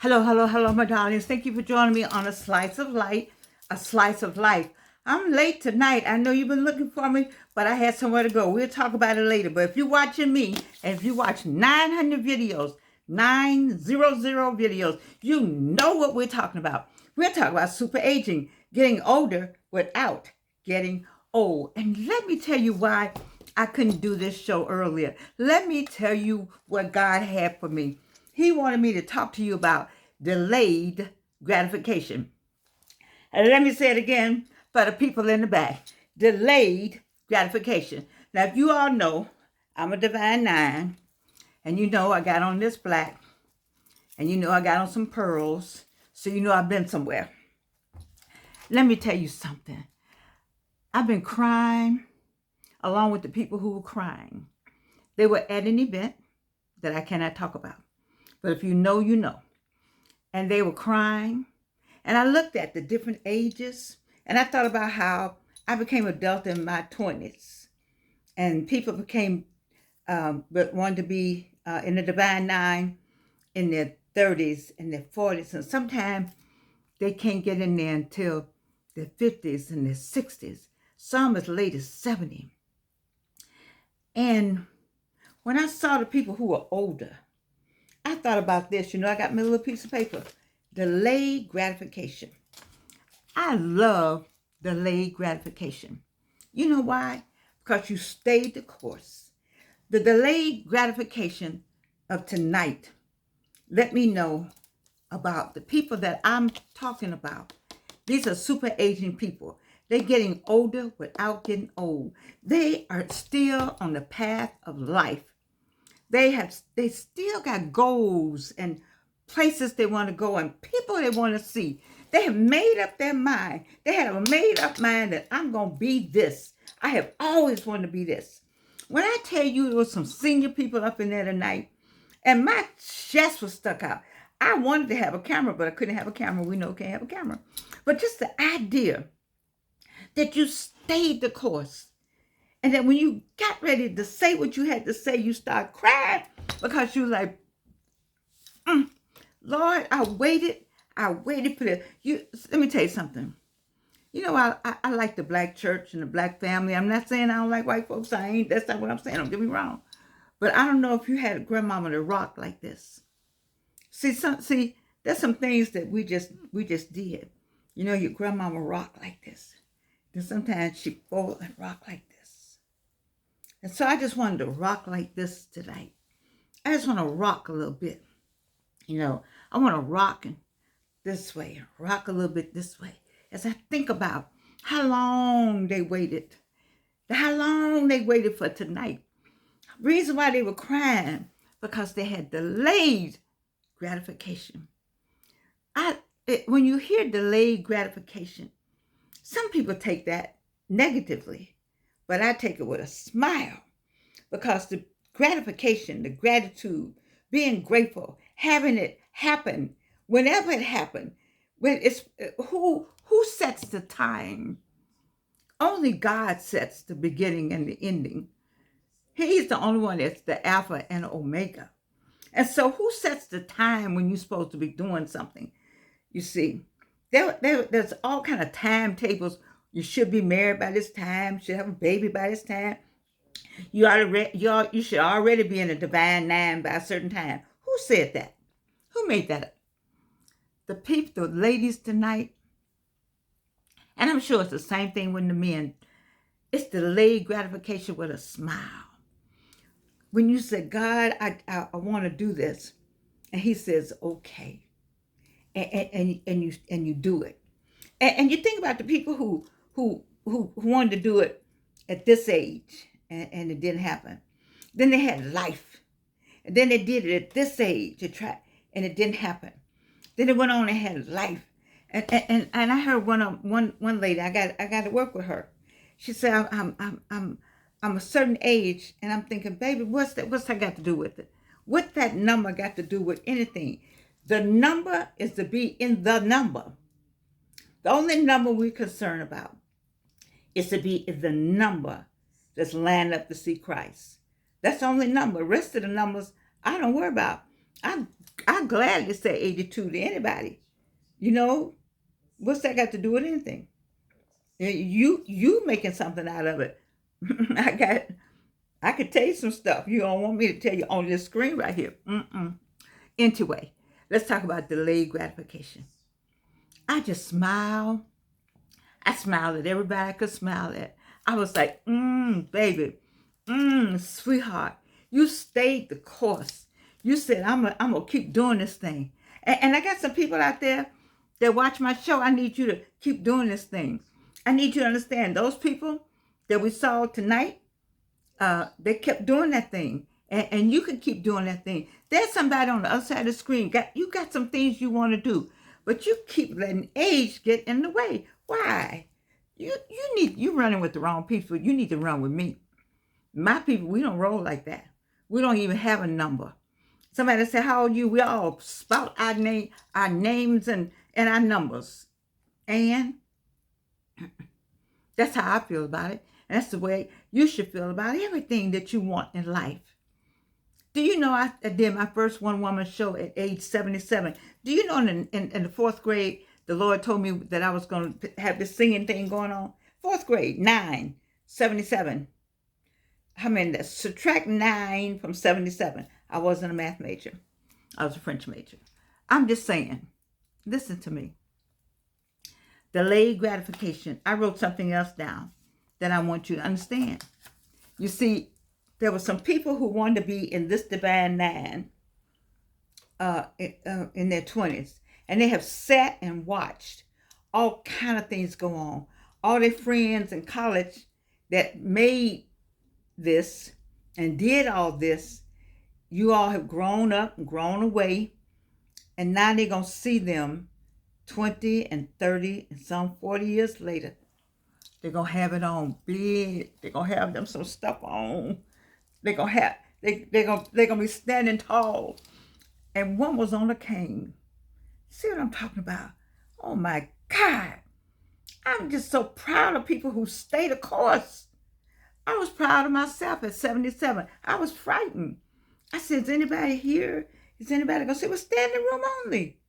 Hello, hello, hello, my darlings. Thank you for joining me on a slice of light, a slice of life. I'm late tonight. I know you've been looking for me, but I had somewhere to go. We'll talk about it later. But if you're watching me, and if you watch 900 videos, 900 videos, you know what we're talking about. We're talking about super aging, getting older without getting old. And let me tell you why I couldn't do this show earlier. Let me tell you what God had for me. He wanted me to talk to you about delayed gratification. And let me say it again for the people in the back. Delayed gratification. Now, if you all know, I'm a divine nine, and you know I got on this black, and you know I got on some pearls, so you know I've been somewhere. Let me tell you something. I've been crying along with the people who were crying. They were at an event that I cannot talk about. But if you know, you know. And they were crying. And I looked at the different ages. And I thought about how I became adult in my 20s. And people became, but wanted to be in the divine nine in their 30s and their 40s. And sometimes they can't get in there until their 50s and their 60s. Some as late as 70. And when I saw the people who were older, I thought about this. You know, I got my little piece of paper. Delayed gratification. I love delayed gratification. You know why? Because you stayed the course. The delayed gratification of tonight let me know about the people that I'm talking about. These are super aging people. They're getting older without getting old. They are still on the path of life. They still got goals and places they want to go and people they want to see. They have made up their mind. They have a made up mind that I'm going to be this. I have always wanted to be this. When I tell you there was some senior people up in there tonight and my chest was stuck out. I wanted to have a camera, but I couldn't have a camera. We know can't have a camera. But just the idea that you stayed the course. And then when you got ready to say what you had to say, you start crying because you like, Lord, I waited for this. Let me tell you something. You know, I like the black church and the black family. I'm not saying I don't like white folks. That's not what I'm saying. Don't get me wrong. But I don't know if you had a grandmama to rock like this. See, there's some things that we just did. You know, your grandmama rock like this. Then sometimes she fall and rock like this. And so I just wanted to rock like this tonight. I just want to rock a little bit. You know, I want to rock this way, rock a little bit this way. As I think about how long they waited for tonight. Reason why they were crying, because they had delayed gratification. When you hear delayed gratification, some people take that negatively, but I take it with a smile because the gratification, the gratitude, being grateful, having it happen, whenever it happened, when it's who sets the time? Only God sets the beginning and the ending. He's the only one that's the Alpha and Omega. And so who sets the time when you're supposed to be doing something? You see, there's all kind of timetables. You should be married by this time, should have a baby by this time. You should already be in a divine nine by a certain time. Who said that? Who made that up? The people, the ladies tonight, and I'm sure it's the same thing with the men. It's delayed gratification with a smile. When you say, God, I want to do this, and He says, okay, and you do it, and you think about the people who wanted to do it at this age, and it didn't happen. Then they had life, and then they did it at this age to try, and it didn't happen. Then they went on and had life, and I heard one lady. I got to work with her. She said, I'm a certain age, and I'm thinking, baby, what's that got to do with it? What that number got to do with anything? The number is to be in the number. The only number we're concerned about is to be in the number that's lined up to see Christ. That's the only number. The rest of the numbers, I don't worry about. I gladly say 82 to anybody. You know, what's that got to do with anything? You making something out of it. I could tell you some stuff. You don't want me to tell you on this screen right here. Anyway, let's talk about delayed gratification. I just smile. I smiled at everybody I could smile at. I was like, baby, sweetheart, you stayed the course. You said, I'm gonna keep doing this thing. And I got some people out there that watch my show. I need you to keep doing this thing. I need you to understand those people that we saw tonight, they kept doing that thing. And you can keep doing that thing. There's somebody on the other side of the screen. You got some things you want to do, but you keep letting age get in the way. Why? You running with the wrong people. You need to run with me. My people, we don't roll like that. We don't even have a number. Somebody said, how old are you? We all spout our names and our numbers. And that's how I feel about it. And that's the way you should feel about everything that you want in life. Do you know I did my first one-woman show at age 77? Do you know in the fourth grade, the Lord told me that I was going to have this singing thing going on? Fourth grade, 9, 77. I mean, subtract 9 from 77. I wasn't a math major. I was a French major. I'm just saying, listen to me. Delayed gratification. I wrote something else down that I want you to understand. You see, there were some people who wanted to be in this divine nine in their 20s. And they have sat and watched all kind of things go on. All their friends in college that made this and did all this, you all have grown up and grown away. And now they're going to see them 20 and 30 and some 40 years later. They're going to have it on big. They're going to have them some stuff on. They're going to be standing tall. And one was on a cane. See what I'm talking about? Oh my God. I'm just so proud of people who stay the course. I was proud of myself at 77. I was frightened. I said, is anybody here? Is anybody going to say, well, standing room only?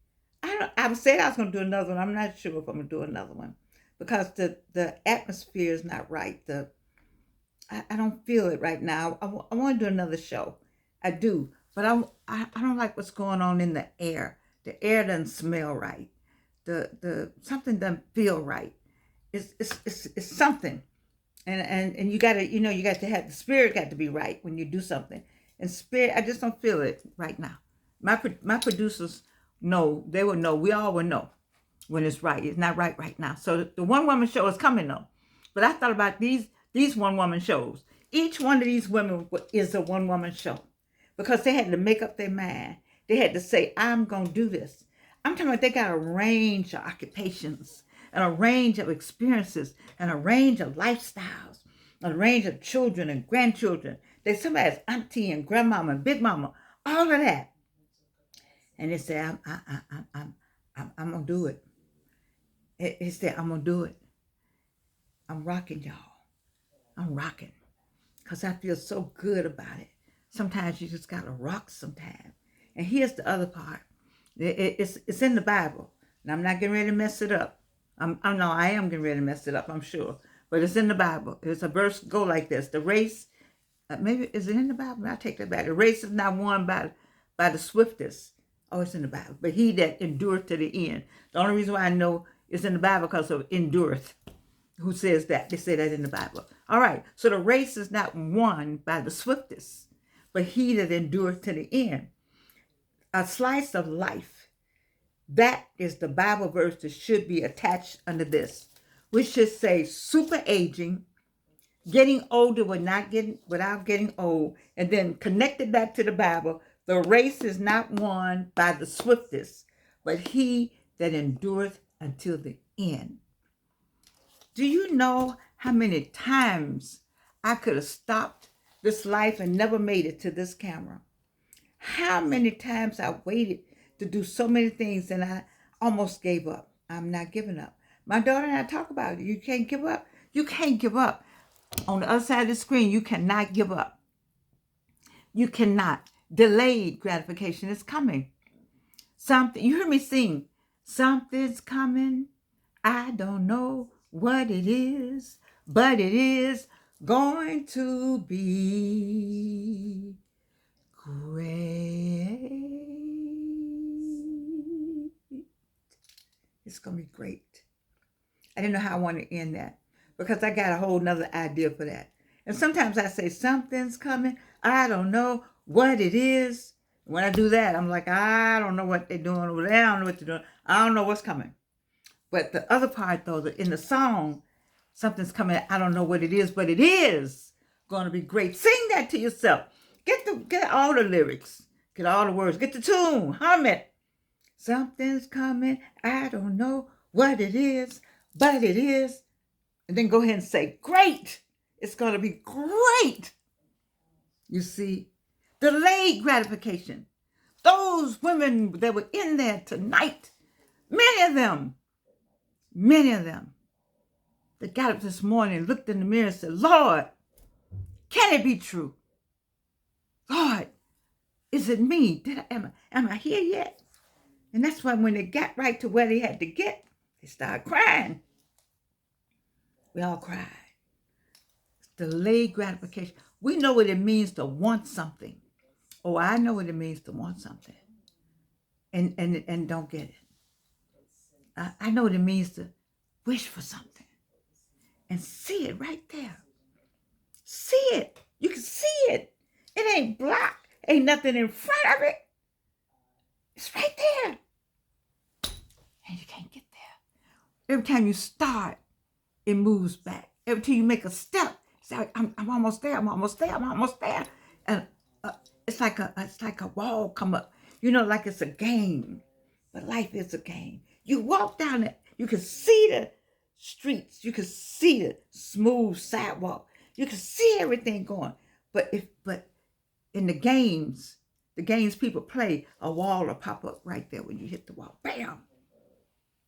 I said I was going to do another one. I'm not sure if I'm going to do another one because the atmosphere is not right. I don't feel it right now. I want to do another show. I do. But I don't like what's going on in the air. The air doesn't smell right. The something doesn't feel right. It's something. And you gotta, you got to have the spirit got to be right when you do something. And spirit, I just don't feel it right now. My producers know, they will know, we all will know when it's right. It's not right now. So the one woman show is coming though. But I thought about these one woman shows. Each one of these women is a one woman show because they had to make up their mind. They had to say, I'm going to do this. I'm talking about they got a range of occupations and a range of experiences and a range of lifestyles, a range of children and grandchildren. There's somebody's auntie and grandmama and big mama, all of that. And they say, I'm going to do it. It said, I'm going to do it. I'm rocking, y'all. I'm rocking because I feel so good about it. Sometimes you just got to rock sometimes. And here's the other part. It's in the Bible. And I'm not getting ready to mess it up. I am getting ready to mess it up, I'm sure. But it's in the Bible. There's a verse go like this. The race, maybe, is it in the Bible? I'll take that back. The race is not won by the swiftest. Oh, it's in the Bible. But he that endureth to the end. The only reason why I know it's in the Bible because of endureth. Who says that? They say that in the Bible. All right. So the race is not won by the swiftest, but he that endureth to the end. A slice of life. That is the Bible verse that should be attached under this. We should say super aging, getting older without getting old, and then connected back to the Bible. The race is not won by the swiftest, but he that endureth until the end. Do you know how many times I could have stopped this life and never made it to this camera? How many times I waited to do so many things and I almost gave up. I'm not giving up. My daughter and I talk about it. You can't give up. You can't give up. On the other side of the screen, you cannot give up. You cannot. Delayed gratification is coming. Something, you hear me sing, something's coming. I don't know what it is, but it is going to be great. It's going to be great. I didn't know how I want to end that because I got a whole nother idea for that. And sometimes I say, something's coming. I don't know what it is. When I do that, I'm like, I don't know what they're doing over there. I don't know what they're doing. I don't know what's coming. But the other part, though, in the song, something's coming. I don't know what it is, but it is going to be great. Sing that to yourself. Get all the lyrics. Get all the words. Get the tune. Hum it. Something's coming. I don't know what it is, but it is. And then go ahead and say, great. It's going to be great. You see, delayed gratification. Those women that were in there tonight, many of them, that got up this morning, looked in the mirror and said, Lord, can it be true? Lord, is it me? Am I here yet? And that's why when they got right to where they had to get, they started crying. We all cried. It's delayed gratification. We know what it means to want something. Oh, I know what it means to want something and don't get it. I know what it means to wish for something and see it right there. See it. You can see it. It ain't blocked. Ain't nothing in front of it. It's right there. And you can't get there. Every time you start, it moves back. Every time you make a step, it's like, I'm almost there. I'm almost there. And it's like a wall come up. You know, like it's a game. But life is a game. You walk down it, you can see the streets, you can see the smooth sidewalk, you can see everything going. But in the games people play, a wall will pop up right there when you hit the wall. Bam!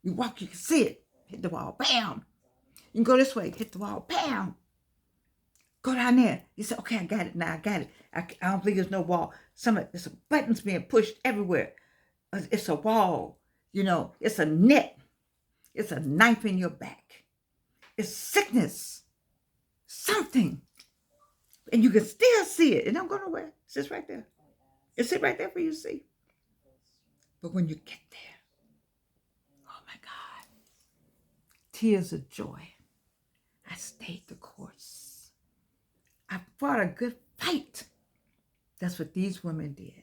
You walk, you can see it. Hit the wall. Bam! You can go this way, hit the wall. Bam! Go down there. You say, okay, I got it now. I got it. I don't believe there's no wall. There's buttons being pushed everywhere. It's a wall. You know, it's a net. It's a knife in your back. It's sickness. Something. And you can still see it. It don't go nowhere. It sits right there. It sits right there for you to see. But when you get there, oh my God, tears of joy. I stayed the course. I fought a good fight. That's what these women did.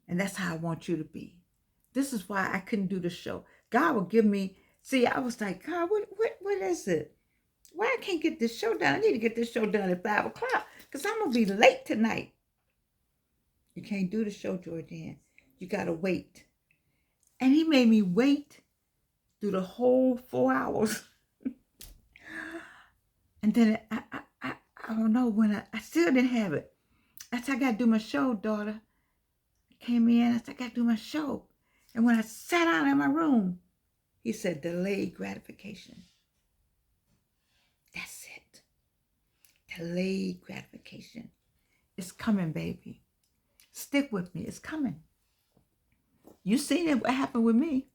And that's how I want you to be. This is why I couldn't do the show. God will give me, see, I was like, God, what is it? Why I can't get this show done? I need to get this show done at 5 o'clock because I'm going to be late tonight. You can't do the show, Georgianne. You got to wait. And he made me wait through the whole 4 hours. And then I don't know, when I still didn't have it. I said, I got to do my show, daughter. I came in, I said, I got to do my show. And when I sat down in my room, he said, delayed gratification. That's it. Delayed gratification. It's coming, baby. Stick with me. It's coming. You seen it, what happened with me.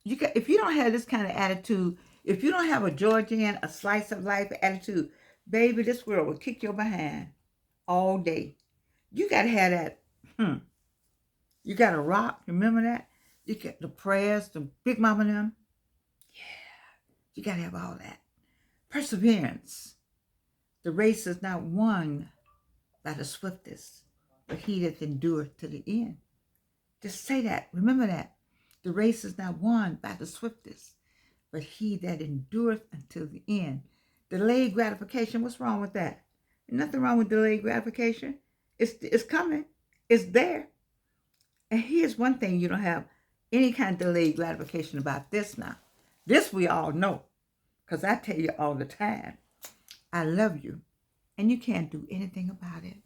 If you don't have this kind of attitude, if you don't have a Georgianne, a slice of life attitude, baby, this world will kick your behind all day. You got to have that. You got to rock. Remember that? You get the prayers, the Big Mama and them. Yeah. You got to have all that. Perseverance. The race is not won by the swiftest, but he that endureth to the end. Just say that. Remember that. The race is not won by the swiftest, but he that endureth until the end. Delayed gratification, what's wrong with that? There's nothing wrong with delayed gratification. It's coming. It's there. And here's one thing you don't have any kind of delayed gratification about this now. This we all know, because I tell you all the time, I love you, and you can't do anything about it.